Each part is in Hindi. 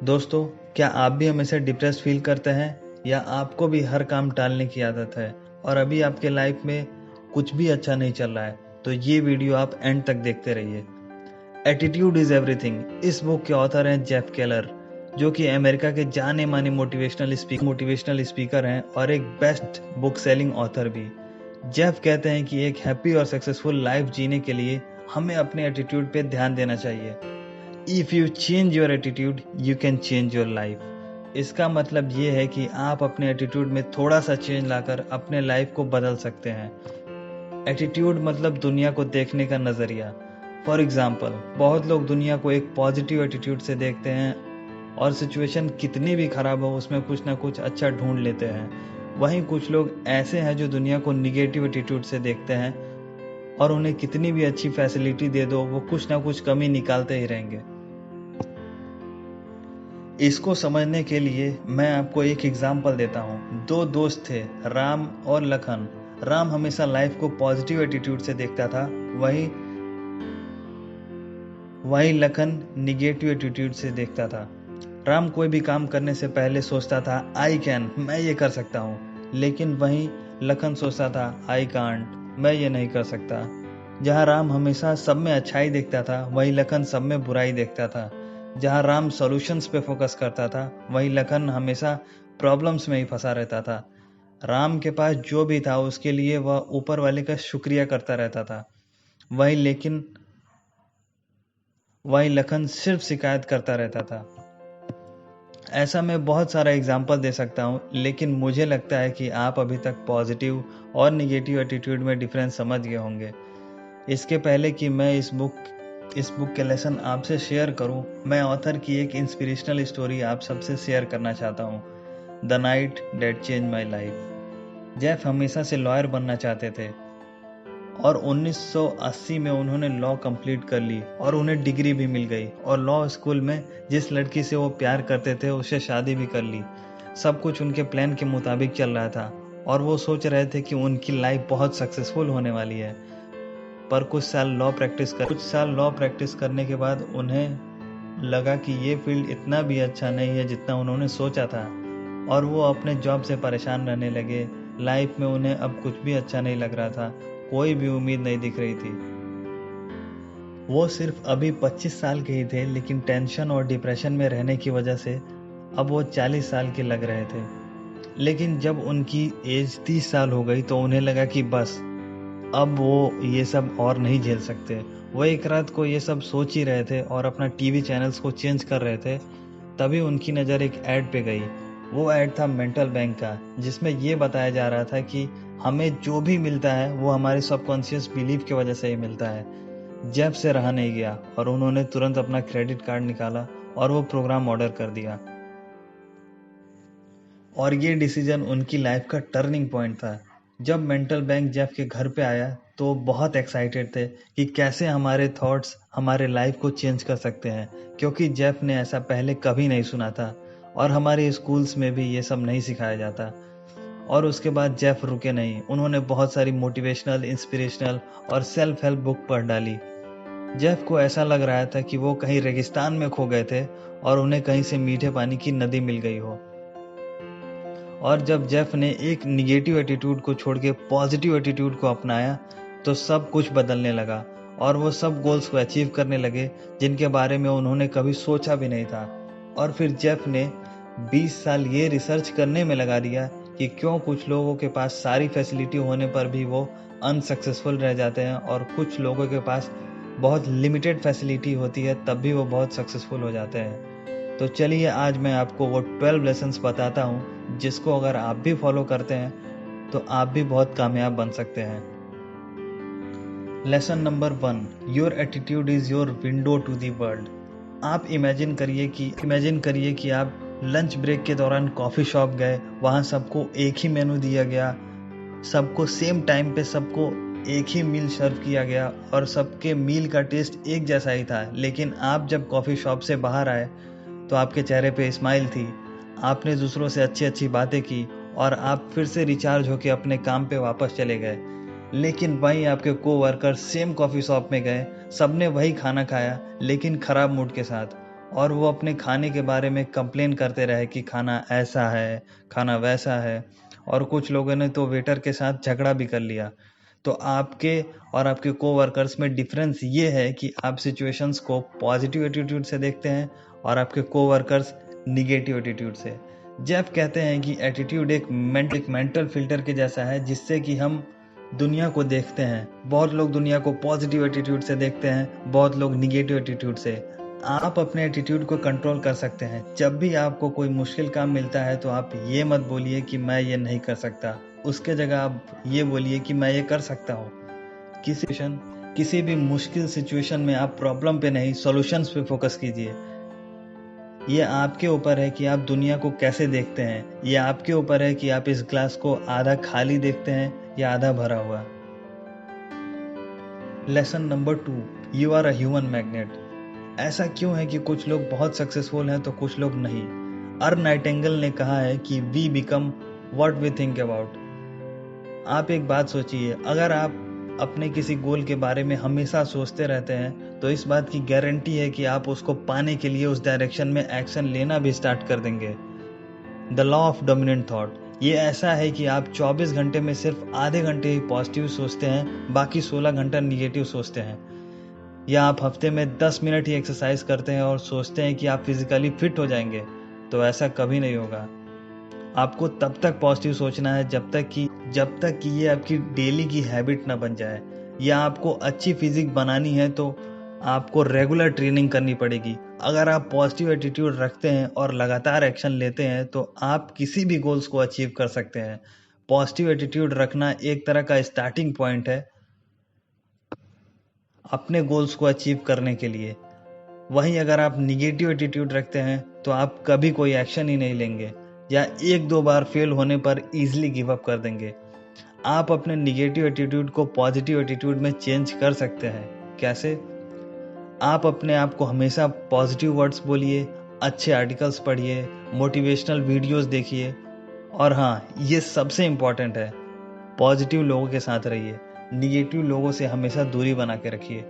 दोस्तों, क्या आप भी हमेशा डिप्रेस फील करते हैं या आपको भी हर काम टालने की आदत है और अभी आपके लाइफ में कुछ भी अच्छा नहीं चल रहा है? तो ये वीडियो आप एंड तक देखते रहिए। एटीट्यूड इज एवरीथिंग इस बुक के ऑथर हैं जेफ केलर, जो कि अमेरिका के जाने माने मोटिवेशनल स्पीकर हैं और एक बेस्ट बुक सेलिंग ऑथर भी। जेफ कहते हैं कि एक हैप्पी और सक्सेसफुल लाइफ जीने के लिए हमें अपने एटीट्यूड पे ध्यान देना चाहिए। If you change your attitude you can change your life. इसका मतलब ये है कि आप अपने एटीट्यूड में थोड़ा सा चेंज लाकर अपने लाइफ को बदल सकते हैं। एटीट्यूड मतलब दुनिया को देखने का नज़रिया। फॉर एग्जाम्पल, बहुत लोग दुनिया को एक पॉजिटिव एटीट्यूड से देखते हैं और सिचुएशन कितनी भी खराब हो उसमें कुछ ना कुछ अच्छा ढूंढ लेते हैं। वहीं कुछ लोग ऐसे हैं जो दुनिया को निगेटिव एटीट्यूड से देखते हैं और उन्हें कितनी भी अच्छी फैसिलिटी दे दो वो कुछ ना कुछ कमी निकालते ही रहेंगे। इसको समझने के लिए मैं आपको एक एग्जाम्पल देता हूँ। दो दोस्त थे, राम और लखन। राम हमेशा लाइफ को पॉजिटिव एटीट्यूड से देखता था, वहीं लखन निगेटिव एटीट्यूड से देखता था। राम कोई भी काम करने से पहले सोचता था आई कैन, मैं ये कर सकता हूँ, लेकिन वहीं लखन सोचता था आई कांट, मैं ये नहीं कर सकता। जहाँ राम हमेशा सब में अच्छाई देखता था वहीं लखन सब में बुराई देखता था। जहाँ राम सॉल्यूशंस पे फोकस करता था वहीं लखन हमेशा प्रॉब्लम्स में ही फंसा रहता था। राम के पास जो भी था उसके लिए वह ऊपर वाले का शुक्रिया करता रहता था, वहीं लखन सिर्फ शिकायत करता रहता था। ऐसा मैं बहुत सारा एग्जाम्पल दे सकता हूँ, लेकिन मुझे लगता है कि आप अभी तक पॉजिटिव और निगेटिव एटीट्यूड में डिफरेंस समझ गए होंगे। इसके पहले कि मैं इस बुक के लेसन आपसे शेयर करूं, मैं ऑथर की एक इंस्पिरेशनल स्टोरी आप सबसे शेयर करना चाहता हूं। The night that change my life. Jeff हमेशा से लॉयर बनना चाहते थे और 1980 में उन्होंने लॉ कंप्लीट कर ली और उन्हें डिग्री भी मिल गई और लॉ स्कूल में जिस लड़की से वो प्यार करते थे उससे शादी भी कर ली। सब कुछ उनके प्लान के मुताबिक चल रहा था और वो सोच रहे थे कि उनकी लाइफ बहुत सक्सेसफुल होने वाली है। पर कुछ साल लॉ प्रैक्टिस करने के बाद उन्हें लगा कि ये फील्ड इतना भी अच्छा नहीं है जितना उन्होंने सोचा था और वो अपने जॉब से परेशान रहने लगे। लाइफ में उन्हें अब कुछ भी अच्छा नहीं लग रहा था, कोई भी उम्मीद नहीं दिख रही थी। वो सिर्फ अभी 25 साल के ही थे, लेकिन टेंशन और डिप्रेशन में रहने की वजह से अब वो 40 साल के लग रहे थे। लेकिन जब उनकी एज 30 साल हो गई तो उन्हें लगा कि बस अब वो ये सब और नहीं झेल सकते। वो एक रात को ये सब सोच ही रहे थे और अपना टीवी चैनल्स को चेंज कर रहे थे, तभी उनकी नज़र एक ऐड पे गई। वो ऐड था मेंटल बैंक का, जिसमें ये बताया जा रहा था कि हमें जो भी मिलता है वो हमारे सबकॉन्शियस बिलीफ की वजह से ही मिलता है। जेफ से रहा नहीं गया और उन्होंने तुरंत अपना क्रेडिट कार्ड निकाला और वो प्रोग्राम ऑर्डर कर दिया। और ये डिसीजन उनकी लाइफ का टर्निंग पॉइंट था। जब मेंटल बैंक जेफ के घर पे आया तो बहुत एक्साइटेड थे कि कैसे हमारे थॉट्स हमारे लाइफ को चेंज कर सकते हैं, क्योंकि जेफ ने ऐसा पहले कभी नहीं सुना था और हमारे स्कूल्स में भी ये सब नहीं सिखाया जाता। और उसके बाद जेफ रुके नहीं, उन्होंने बहुत सारी मोटिवेशनल, इंस्पिरेशनल और सेल्फ हेल्प बुक पढ़ डाली। जेफ को ऐसा लग रहा था कि वो कहीं रेगिस्तान में खो गए थे और उन्हें कहीं से मीठे पानी की नदी मिल गई हो। और जब जेफ ने एक निगेटिव एटीट्यूड को छोड़ के पॉजिटिव एटीट्यूड को अपनाया तो सब कुछ बदलने लगा और वो सब गोल्स को अचीव करने लगे जिनके बारे में उन्होंने कभी सोचा भी नहीं था। और फिर जेफ ने 20 साल ये रिसर्च करने में लगा दिया कि क्यों कुछ लोगों के पास सारी फैसिलिटी होने पर भी वो अनसक्सेसफुल रह जाते हैं और कुछ लोगों के पास बहुत लिमिटेड फैसिलिटी होती है तब भी वो बहुत सक्सेसफुल हो जाते हैं। तो चलिए आज मैं आपको वो 12 लेसन्स बताता हूँ जिसको अगर आप भी फॉलो करते हैं तो आप भी बहुत कामयाब बन सकते हैं। Lesson number 1, your attitude is your window to the world. आप इमेजिन करिए कि आप लंच ब्रेक के दौरान कॉफ़ी शॉप गए, वहाँ सबको एक ही मेनू दिया गया, सबको सेम टाइम पे सबको एक ही मील सर्व किया गया और सबके मील का टेस्ट एक जैसा ही था। लेकिन आप जब कॉफ़ी शॉप से बाहर आए तो आपके चेहरे पे स्माइल थी, आपने दूसरों से अच्छी अच्छी बातें की और आप फिर से रिचार्ज होकर अपने काम पे वापस चले गए। लेकिन वहीं आपके कोवर्कर सेम कॉफ़ी शॉप में गए, सबने वही खाना खाया लेकिन ख़राब मूड के साथ और वो अपने खाने के बारे में कंप्लेन करते रहे कि खाना ऐसा है, खाना वैसा है, और कुछ लोगों ने तो वेटर के साथ झगड़ा भी कर लिया। तो आपके और आपके कोवर्कर्स में डिफरेंस ये है कि आप सिचुएशंस को पॉजिटिव एटीट्यूड से देखते हैं और आपके कोवर्कर्स निगेटिव एटीट्यूड से। जेफ कहते हैं कि एटीट्यूड एक मेंटल फिल्टर के जैसा है जिससे कि हम दुनिया को देखते हैं। बहुत लोग दुनिया को पॉजिटिव एटीट्यूड से देखते हैं, बहुत लोग निगेटिव एटीट्यूड से। आप अपने एटीट्यूड को कंट्रोल कर सकते हैं। जब भी आपको कोई मुश्किल काम मिलता है तो आप ये मत बोलिए कि मैं ये नहीं कर सकता, उसके जगह आप ये बोलिए कि मैं ये कर सकता हूँ। किसी भी मुश्किल सिचुएशन में आप प्रॉब्लम पे नहीं, सॉल्यूशंस पे फोकस कीजिए। ये आपके ऊपर है कि आप दुनिया को कैसे देखते हैं। ये आपके ऊपर है कि आप इस ग्लास को आधा खाली देखते हैं या आधा भरा हुआ। Lesson number 2, you are a human magnet. ऐसा क्यों है कि कुछ लोग बहुत सक्सेसफुल हैं तो कुछ लोग नहीं? अर्न नाइटिंगेल ने कहा है कि we become what we think about. आप एक बात सोचिए, अगर आप अपने किसी गोल के बारे में हमेशा सोचते रहते हैं तो इस बात की गारंटी है कि आप उसको पाने के लिए उस डायरेक्शन में एक्शन लेना भी स्टार्ट कर देंगे। The law of dominant thought ये ऐसा है कि आप 24 घंटे में सिर्फ आधे घंटे ही पॉजिटिव सोचते हैं, बाकी 16 घंटा निगेटिव सोचते हैं। या आप हफ्ते में 10 मिनट ही एक्सरसाइज करते हैं और सोचते हैं कि आप फिजिकली फिट हो जाएंगे, तो ऐसा कभी नहीं होगा। आपको तब तक पॉजिटिव सोचना है जब तक कि ये आपकी डेली की हैबिट ना बन जाए। या आपको अच्छी फिजिक बनानी है तो आपको रेगुलर ट्रेनिंग करनी पड़ेगी। अगर आप पॉजिटिव एटीट्यूड रखते हैं और लगातार एक्शन लेते हैं तो आप किसी भी गोल्स को अचीव कर सकते हैं। पॉजिटिव एटीट्यूड रखना एक तरह का स्टार्टिंग पॉइंट है अपने गोल्स को अचीव करने के लिए। वहीं अगर आप निगेटिव एटीट्यूड रखते हैं तो आप कभी कोई एक्शन ही नहीं लेंगे या 1-2 बार फेल होने पर इजीली गिव अप कर देंगे। आप अपने निगेटिव एटीट्यूड को पॉजिटिव एटीट्यूड में चेंज कर सकते हैं। कैसे? आप अपने आप को हमेशा पॉजिटिव वर्ड्स बोलिए, अच्छे आर्टिकल्स पढ़िए, मोटिवेशनल वीडियोस देखिए, और हाँ, ये सबसे इम्पोर्टेंट है, पॉजिटिव लोगों के साथ रहिए, निगेटिव लोगों से हमेशा दूरी बना के रखिए।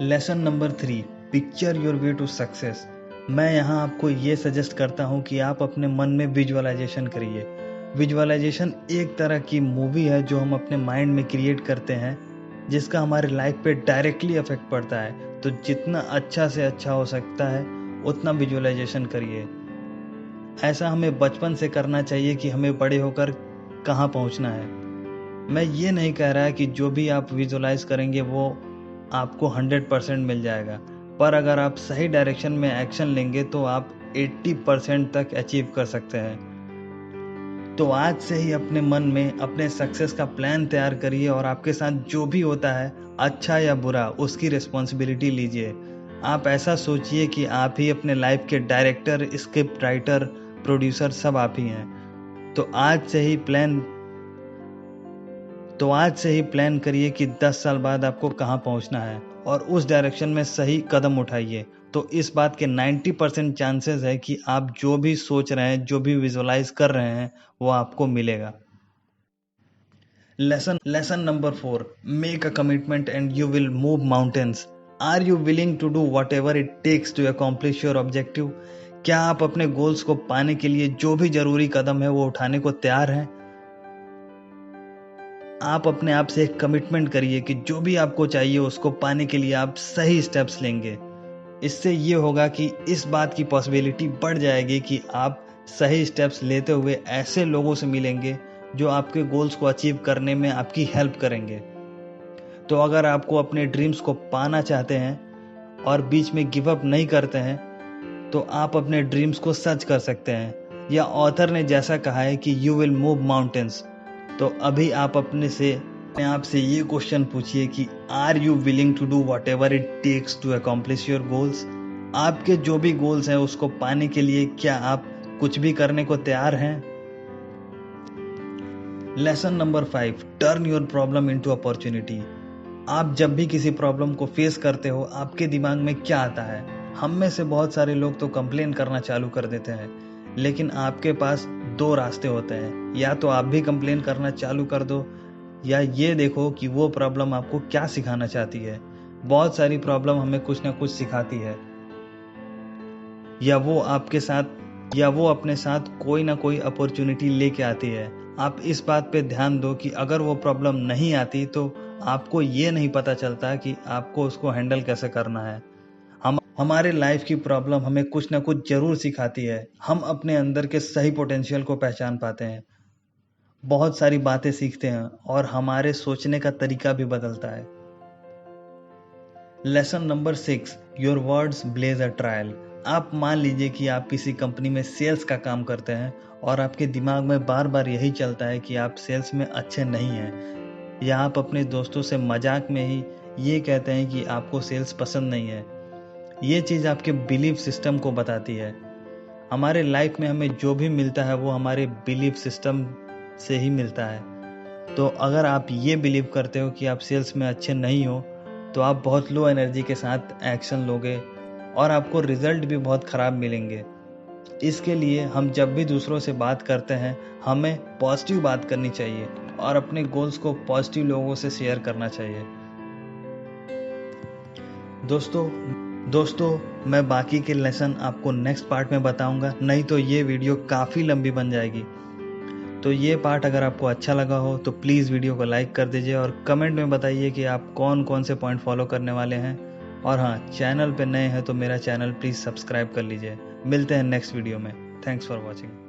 Lesson number 3, picture your way to success. मैं यहाँ आपको ये सजेस्ट करता हूँ कि आप अपने मन में विजुअलाइजेशन करिए। विजुअलाइजेशन एक तरह की मूवी है जो हम अपने माइंड में क्रिएट करते हैं, जिसका हमारे लाइफ पे डायरेक्टली इफेक्ट पड़ता है। तो जितना अच्छा से अच्छा हो सकता है उतना विजुअलाइजेशन करिए। ऐसा हमें बचपन से करना चाहिए कि हमें बड़े होकर कहाँ पहुँचना है। मैं ये नहीं कह रहा कि जो भी आप विजुअलाइज करेंगे वो आपको 100% मिल जाएगा, पर अगर आप सही डायरेक्शन में एक्शन लेंगे तो आप 80% तक अचीव कर सकते हैं। तो आज से ही अपने मन में अपने सक्सेस का प्लान तैयार करिए और आपके साथ जो भी होता है, अच्छा या बुरा, उसकी रिस्पॉन्सिबिलिटी लीजिए। आप ऐसा सोचिए कि आप ही अपने लाइफ के डायरेक्टर, स्क्रिप्ट राइटर, प्रोड्यूसर सब आप ही हैं। तो आज से ही प्लान करिए कि 10 साल बाद आपको कहाँ पहुँचना है और उस डायरेक्शन में सही कदम उठाइए। तो इस बात के 90% चांसेस है कि आप जो भी सोच रहे हैं, जो भी विजुअलाइज कर रहे हैं, वो आपको मिलेगा। Lesson number 4, make a commitment and you will move mountains. Are you willing to do whatever it takes to accomplish your objective? क्या आप अपने गोल्स को पाने के लिए जो भी जरूरी कदम है वो उठाने को तैयार हैं? आप अपने आप से एक कमिटमेंट करिए कि जो भी आपको चाहिए उसको पाने के लिए आप सही स्टेप्स लेंगे। इससे ये होगा कि इस बात की पॉसिबिलिटी बढ़ जाएगी कि आप सही स्टेप्स लेते हुए ऐसे लोगों से मिलेंगे जो आपके गोल्स को अचीव करने में आपकी हेल्प करेंगे। तो अगर आपको अपने ड्रीम्स को पाना चाहते हैं और बीच में गिव अप नहीं करते हैं तो आप अपने ड्रीम्स को सच कर सकते हैं। या ऑथर ने जैसा कहा है कि यू विल मूव माउंटेन्स। तो अभी आप अपने आप से ये क्वेश्चन पूछिए कि are you willing to do whatever it takes to accomplish your goals? आपके जो भी गोल्स हैं उसको पाने के लिए क्या आप कुछ भी करने को तैयार हैं? Lesson number 5, turn your problem into opportunity. आप जब भी किसी प्रॉब्लम को फेस करते हो आपके दिमाग में क्या आता है? हम में से बहुत सारे लोग तो कंप्लेन करना चालू कर देते हैं, लेकिन आपके पास 2 रास्ते होते हैं। या तो आप भी कंप्लेन करना चालू कर दो या ये देखो कि वो प्रॉब्लम आपको क्या सिखाना चाहती है। बहुत सारी प्रॉब्लम हमें कुछ ना कुछ सिखाती है। या वो अपने साथ कोई ना कोई अपॉर्चुनिटी लेके आती है। आप इस बात पे ध्यान दो कि अगर वो प्रॉब्लम नहीं आती तो आपको ये नहीं पता चलता कि आपको उसको हैंडल कैसे करना है। हमारे लाइफ की प्रॉब्लम हमें कुछ ना कुछ जरूर सिखाती है। हम अपने अंदर के सही पोटेंशियल को पहचान पाते हैं, बहुत सारी बातें सीखते हैं और हमारे सोचने का तरीका भी बदलता है। Lesson number 6, your words blaze a trail. आप मान लीजिए कि आप किसी कंपनी में सेल्स का काम करते हैं और आपके दिमाग में बार बार यही चलता है कि आप सेल्स में अच्छे नहीं हैं, या आप अपने दोस्तों से मजाक में ही ये कहते हैं कि आपको सेल्स पसंद नहीं है। ये चीज़ आपके बिलीफ सिस्टम को बताती है। हमारे लाइफ में हमें जो भी मिलता है वो हमारे बिलीफ सिस्टम से ही मिलता है। तो अगर आप ये बिलीव करते हो कि आप सेल्स में अच्छे नहीं हो तो आप बहुत लो एनर्जी के साथ एक्शन लोगे और आपको रिजल्ट भी बहुत ख़राब मिलेंगे। इसके लिए हम जब भी दूसरों से बात करते हैं हमें पॉजिटिव बात करनी चाहिए और अपने गोल्स को पॉजिटिव लोगों से शेयर करना चाहिए। दोस्तों मैं बाकी के लेसन आपको नेक्स्ट पार्ट में बताऊंगा, नहीं तो ये वीडियो काफ़ी लंबी बन जाएगी। तो ये पार्ट अगर आपको अच्छा लगा हो तो प्लीज़ वीडियो को लाइक कर दीजिए और कमेंट में बताइए कि आप कौन कौन से पॉइंट फॉलो करने वाले हैं। और हाँ, चैनल पे नए हैं तो मेरा चैनल प्लीज़ सब्सक्राइब कर लीजिए। मिलते हैं नेक्स्ट वीडियो में। Thanks for watching.